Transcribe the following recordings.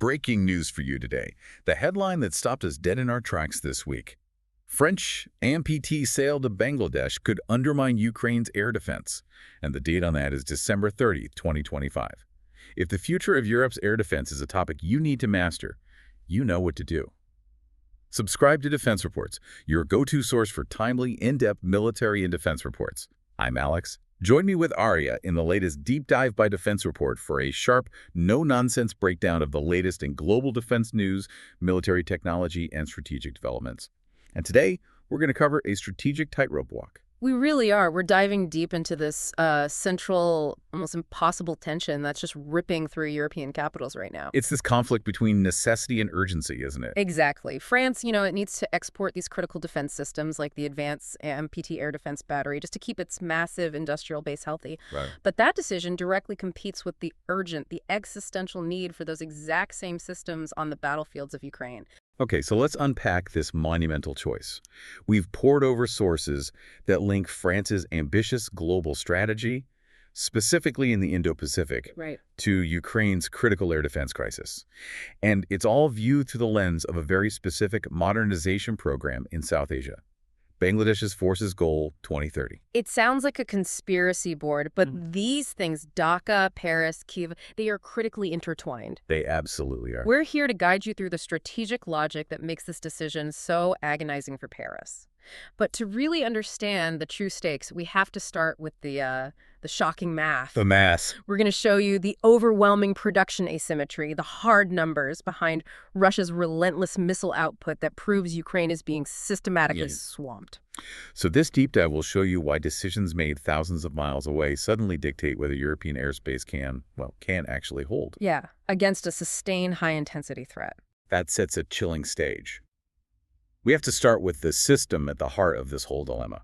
Breaking news for you today. The headline that stopped us dead in our tracks this week. French AMPT sail to Bangladesh could undermine Ukraine's air defense. And the date on that is December 30, 2025. If the future of Europe's air defense is a topic you need to master, you know what to do. Subscribe to Defense Reports, your go-to source for timely, in-depth military and defense reports. I'm Alex. Join me with Arya in the latest Deep Dive by Defense Report for a sharp, no-nonsense breakdown of the latest in global defense news, military technology, and strategic developments. And today, we're going to cover a strategic tightrope walk. We really are. We're diving deep into this central, almost impossible tension that's just ripping through European capitals right now. It's this conflict between necessity and urgency, isn't it? Exactly. France, it needs to export these critical defense systems like the Advanced AMPT air defense battery just to keep its massive industrial base healthy. Right. But that decision directly competes with the urgent, the existential need for those exact same systems on the battlefields of Ukraine. Okay, so let's unpack this monumental choice. We've pored over sources that link France's ambitious global strategy, specifically in the Indo-Pacific, Right. to Ukraine's critical air defense crisis. And it's all viewed through the lens of a very specific modernization program in South Asia. Bangladesh's Forces Goal 2030. It sounds like a conspiracy board, but these things, Dhaka, Paris, Kyiv, they are critically intertwined. They absolutely are. We're here to guide you through the strategic logic that makes this decision so agonizing for Paris. But to really understand the true stakes, we have to start with the shocking math. The mass. We're going to show you the overwhelming production asymmetry, the hard numbers behind Russia's relentless missile output that proves Ukraine is being systematically swamped. So this deep dive will show you why decisions made thousands of miles away suddenly dictate whether European airspace can actually hold. Yeah, against a sustained high-intensity threat. That sets a chilling stage. We have to start with the system at the heart of this whole dilemma,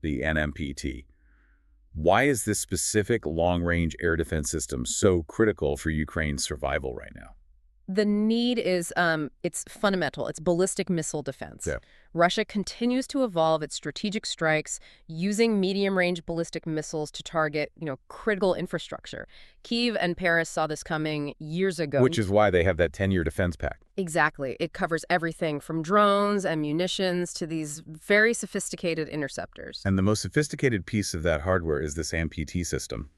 the NMPT. Why is this specific long-range air defense system so critical for Ukraine's survival right now? The need is, it's fundamental. It's ballistic missile defense. Yeah. Russia continues to evolve its strategic strikes using medium-range ballistic missiles to target, critical infrastructure. Kyiv and Paris saw this coming years ago. Which is why they have that 10-year defense pact. Exactly. It covers everything from drones and munitions to these very sophisticated interceptors. And the most sophisticated piece of that hardware is this AMPT system.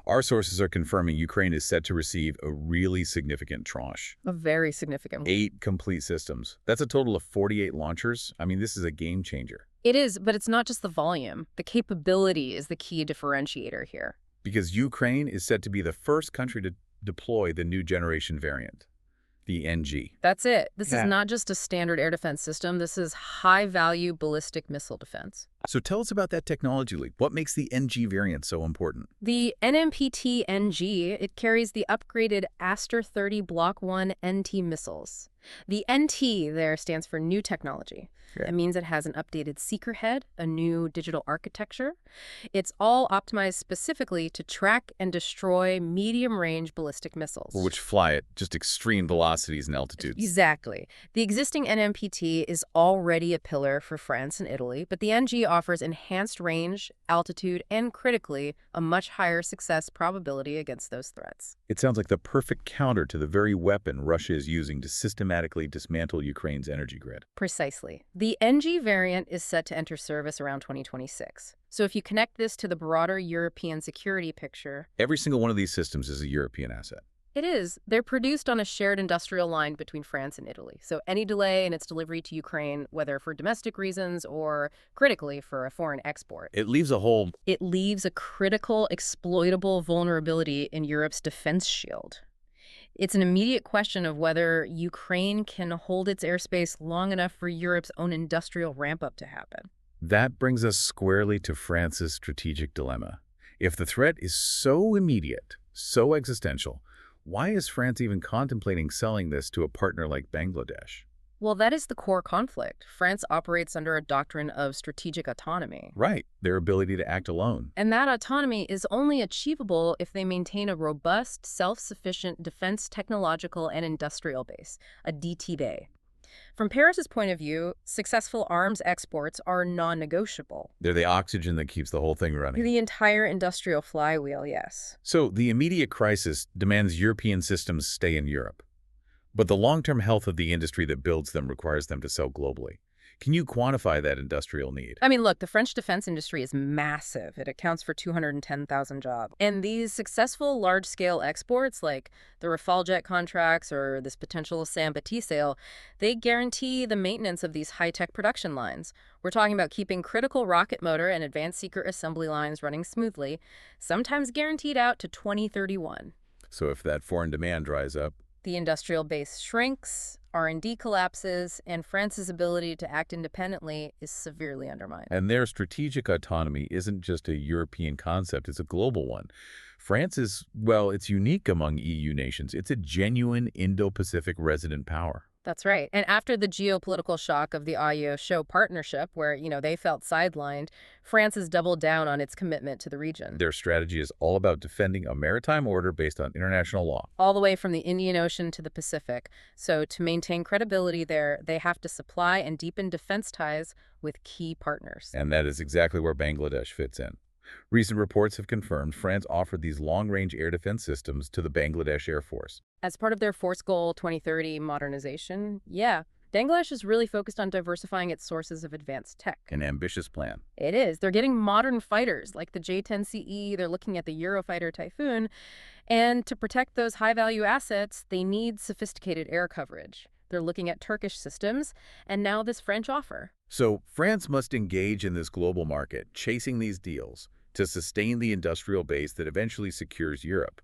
Our sources are confirming Ukraine is set to receive a really significant tranche. A very significant one. 8 complete systems. That's a total of 48 launchers. I mean, this is a game changer. It is, but it's not just the volume. The capability is the key differentiator here. Because Ukraine is set to be the first country to deploy the new generation variant, the NG. That's it. This is not just a standard air defense system. This is high-value ballistic missile defense. So tell us about that technology leap. What makes the NG variant so important? The NMPT NG, it carries the upgraded Aster 30 Block 1 NT missiles. The NT there stands for new technology. Okay. It means it has an updated seeker head, a new digital architecture. It's all optimized specifically to track and destroy medium-range ballistic missiles. Which fly at just extreme velocities and altitudes. Exactly. The existing NMPT is already a pillar for France and Italy, but the NG offers enhanced range, altitude, and critically, a much higher success probability against those threats. It sounds like the perfect counter to the very weapon Russia is using to systematically dismantle Ukraine's energy grid. Precisely. The NG variant is set to enter service around 2026. So if you connect this to the broader European security picture... Every single one of these systems is a European asset. It is. They're produced on a shared industrial line between France and Italy. So any delay in its delivery to Ukraine, whether for domestic reasons or critically for a foreign export, It leaves a critical, exploitable vulnerability in Europe's defense shield. It's an immediate question of whether Ukraine can hold its airspace long enough for Europe's own industrial ramp-up to happen. That brings us squarely to France's strategic dilemma. If the threat is so immediate, so existential, why is France even contemplating selling this to a partner like Bangladesh? Well, that is the core conflict. France operates under a doctrine of strategic autonomy. Right, their ability to act alone. And that autonomy is only achievable if they maintain a robust, self-sufficient defense technological and industrial base, a DTB. From Paris's point of view, successful arms exports are non-negotiable. They're the oxygen that keeps the whole thing running. The entire industrial flywheel, yes. So the immediate crisis demands European systems stay in Europe. But the long-term health of the industry that builds them requires them to sell globally. Can you quantify that industrial need? I mean, look, the French defense industry is massive. It accounts for 210,000 jobs. And these successful large-scale exports, like the Rafale jet contracts or this potential SAMP sale, they guarantee the maintenance of these high-tech production lines. We're talking about keeping critical rocket motor and advanced secret assembly lines running smoothly, sometimes guaranteed out to 2031. So if that foreign demand dries up, The industrial base shrinks, R&D collapses, and France's ability to act independently is severely undermined. and their strategic autonomy isn't just a European concept, it's a global one. France is, well, it's unique among EU nations. It's a genuine Indo-Pacific resident power. That's right. And after the geopolitical shock of the IO-show partnership, where, they felt sidelined, France has doubled down on its commitment to the region. Their strategy is all about defending a maritime order based on international law. All the way from the Indian Ocean to the Pacific. So to maintain credibility there, they have to supply and deepen defense ties with key partners. And that is exactly where Bangladesh fits in. Recent reports have confirmed France offered these long-range air defense systems to the Bangladesh Air Force. As part of their Force Goal 2030 modernization, Bangladesh is really focused on diversifying its sources of advanced tech. An ambitious plan. It is. They're getting modern fighters like the J-10CE. They're looking at the Eurofighter Typhoon. And to protect those high-value assets, they need sophisticated air coverage. They're looking at Turkish systems, and now this French offer. So France must engage in this global market, chasing these deals to sustain the industrial base that eventually secures Europe.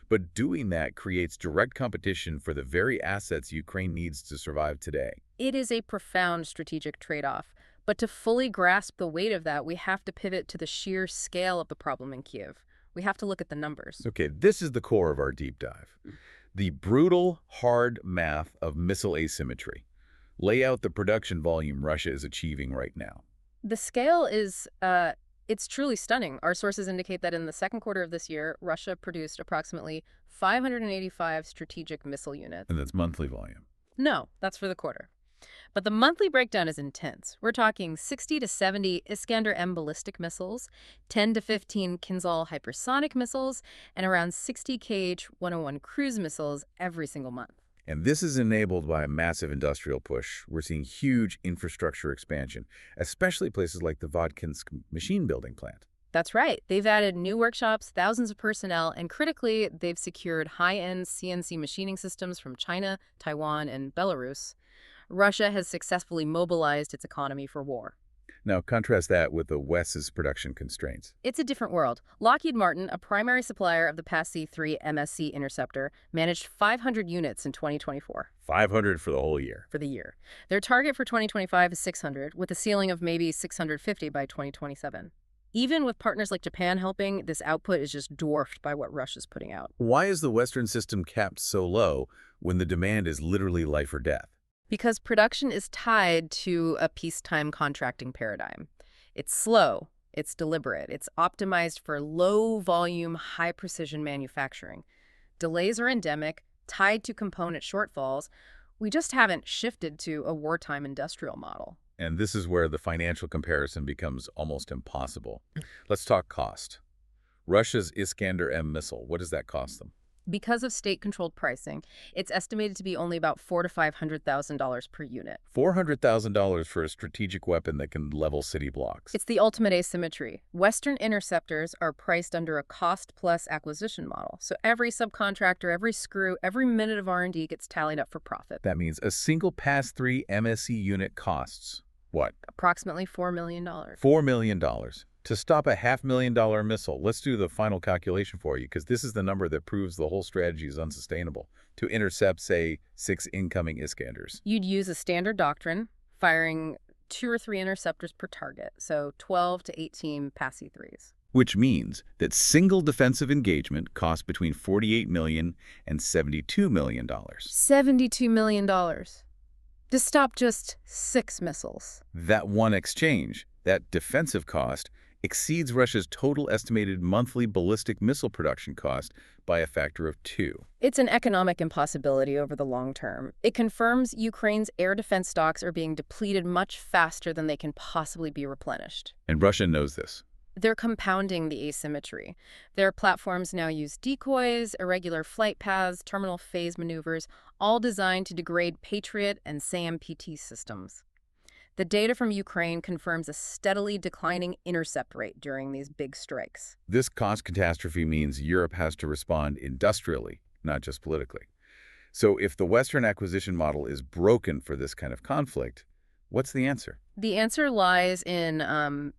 But doing that creates direct competition for the very assets Ukraine needs to survive today. It is a profound strategic trade-off. But to fully grasp the weight of that, we have to pivot to the sheer scale of the problem in Kyiv. We have to look at the numbers. Okay, this is the core of our deep dive. The brutal, hard math of missile asymmetry. Lay out the production volume Russia is achieving right now. The scale is, it's truly stunning. Our sources indicate that in the second quarter of this year, Russia produced approximately 585 strategic missile units. And that's monthly volume. No, that's for the quarter. But the monthly breakdown is intense. We're talking 60 to 70 Iskander-M ballistic missiles, 10 to 15 Kinzhal hypersonic missiles, and around 60 Kh-101 cruise missiles every single month. And this is enabled by a massive industrial push. We're seeing huge infrastructure expansion, especially places like the Vodkinsk machine building plant. That's right. They've added new workshops, thousands of personnel, and critically, they've secured high-end CNC machining systems from China, Taiwan, and Belarus. Russia has successfully mobilized its economy for war. Now, contrast that with the West's production constraints. It's a different world. Lockheed Martin, a primary supplier of the PAC-3 MSC interceptor, managed 500 units in 2024. 500 for the whole year. For the year. Their target for 2025 is 600, with a ceiling of maybe 650 by 2027. Even with partners like Japan helping, this output is just dwarfed by what Russia's putting out. Why is the Western system capped so low when the demand is literally life or death? Because production is tied to a peacetime contracting paradigm. It's slow, it's deliberate, it's optimized for low-volume, high-precision manufacturing. Delays are endemic, tied to component shortfalls. We just haven't shifted to a wartime industrial model. And this is where the financial comparison becomes almost impossible. Let's talk cost. Russia's Iskander-M missile, what does that cost them? Because of state-controlled pricing, it's estimated to be only about $400,000 to $500,000 per unit. $400,000 for a strategic weapon that can level city blocks. It's the ultimate asymmetry. Western interceptors are priced under a cost-plus acquisition model. So every subcontractor, every screw, every minute of R&D gets tallied up for profit. That means a single PAC-3 MSE unit costs what? Approximately $4 million. $4 million. To stop a $500,000 missile, let's do the final calculation for you, because this is the number that proves the whole strategy is unsustainable. To intercept, say, 6 incoming Iskanders. You'd use a standard doctrine, firing 2 or 3 interceptors per target, so 12 to 18 PAC-3s. Which means that single defensive engagement costs between $48 million and $72 million. $72 million. To stop just 6 missiles. That one exchange, that defensive cost, exceeds Russia's total estimated monthly ballistic missile production cost by a factor of 2. It's an economic impossibility over the long term. It confirms Ukraine's air defense stocks are being depleted much faster than they can possibly be replenished. And Russia knows this. They're compounding the asymmetry. Their platforms now use decoys, irregular flight paths, terminal phase maneuvers, all designed to degrade Patriot and SAMP systems. The data from Ukraine confirms a steadily declining intercept rate during these big strikes. This cost catastrophe means Europe has to respond industrially, not just politically. So if the Western acquisition model is broken for this kind of conflict, what's the answer? The answer lies in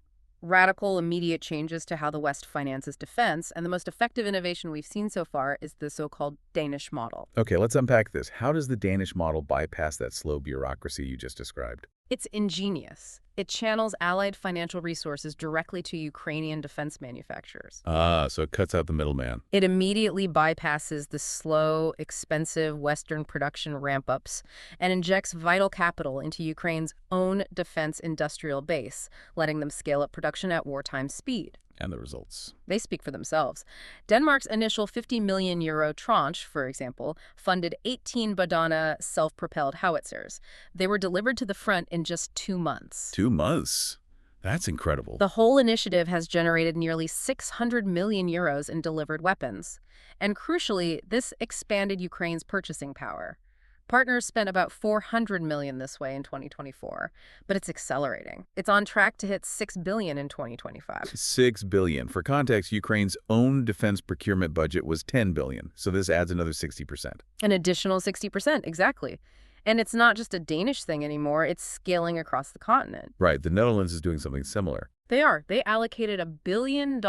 radical, immediate changes to how the West finances defense, and the most effective innovation we've seen so far is the so-called Danish model. Okay, let's unpack this. How does the Danish model bypass that slow bureaucracy you just described? It's ingenious. It channels allied financial resources directly to Ukrainian defense manufacturers. Ah, so it cuts out the middleman. It immediately bypasses the slow, expensive Western production ramp-ups and injects vital capital into Ukraine's own defense industrial base, letting them scale up production at wartime speed. And the results. They speak for themselves. Denmark's initial €50 million tranche, for example, funded 18 Badana self-propelled howitzers. They were delivered to the front in just 2 months. 2 months? That's incredible. The whole initiative has generated nearly €600 million in delivered weapons. And crucially, this expanded Ukraine's purchasing power. Partners spent about $400 million this way in 2024, but it's accelerating. It's on track to hit $6 billion in 2025. $6 billion. For context, Ukraine's own defense procurement budget was $10 billion, so this adds another 60%. An additional 60%, exactly. And it's not just a Danish thing anymore, it's scaling across the continent. Right, the Netherlands is doing something similar. They are. They allocated $1 billion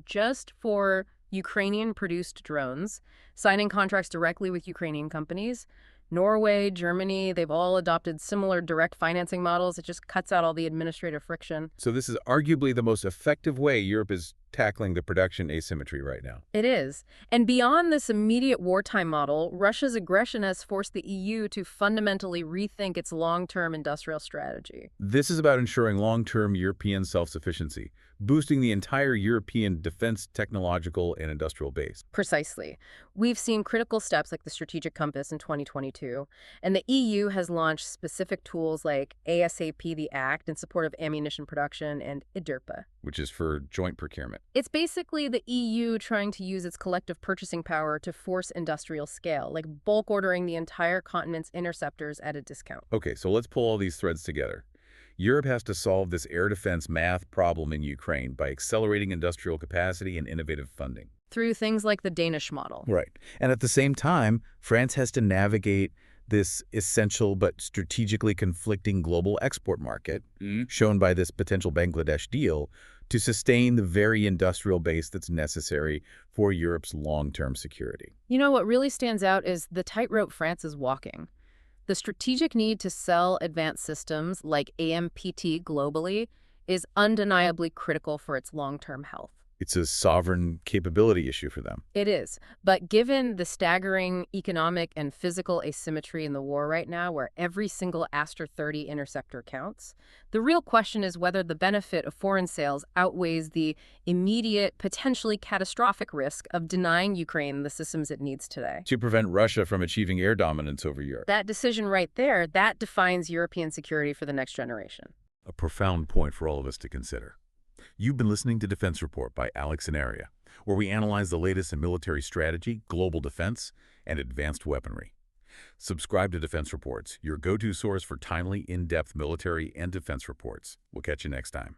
just for Ukrainian-produced drones, signing contracts directly with Ukrainian companies. Norway, Germany, they've all adopted similar direct financing models. It just cuts out all the administrative friction. So this is arguably the most effective way Europe is tackling the production asymmetry right now. It is. And beyond this immediate wartime model, Russia's aggression has forced the EU to fundamentally rethink its long-term industrial strategy. This is about ensuring long-term European self-sufficiency, boosting the entire European defense technological and industrial base. Precisely. We've seen critical steps like the Strategic Compass in 2022, and the EU has launched specific tools like ASAP, the Act, in support of ammunition production, and IDIRPA, which is for joint procurement. It's basically the EU trying to use its collective purchasing power to force industrial scale, like bulk ordering the entire continent's interceptors at a discount. Okay, so let's pull all these threads together. Europe has to solve this air defense math problem in Ukraine by accelerating industrial capacity and innovative funding. Through things like the Danish model. Right. And at the same time, France has to navigate this essential but strategically conflicting global export market, shown by this potential Bangladesh deal, to sustain the very industrial base that's necessary for Europe's long-term security. You know, what really stands out is the tightrope France is walking. The strategic need to sell advanced systems like AMPT globally is undeniably critical for its long-term health. It's a sovereign capability issue for them. It is. But given the staggering economic and physical asymmetry in the war right now, where every single Aster 30 interceptor counts, the real question is whether the benefit of foreign sales outweighs the immediate, potentially catastrophic risk of denying Ukraine the systems it needs today. To prevent Russia from achieving air dominance over Europe. That decision right there, that defines European security for the next generation. A profound point for all of us to consider. You've been listening to Defense Report by Alex Inaria, where we analyze the latest in military strategy, global defense, and advanced weaponry. Subscribe to Defense Reports, your go-to source for timely, in-depth military and defense reports. We'll catch you next time.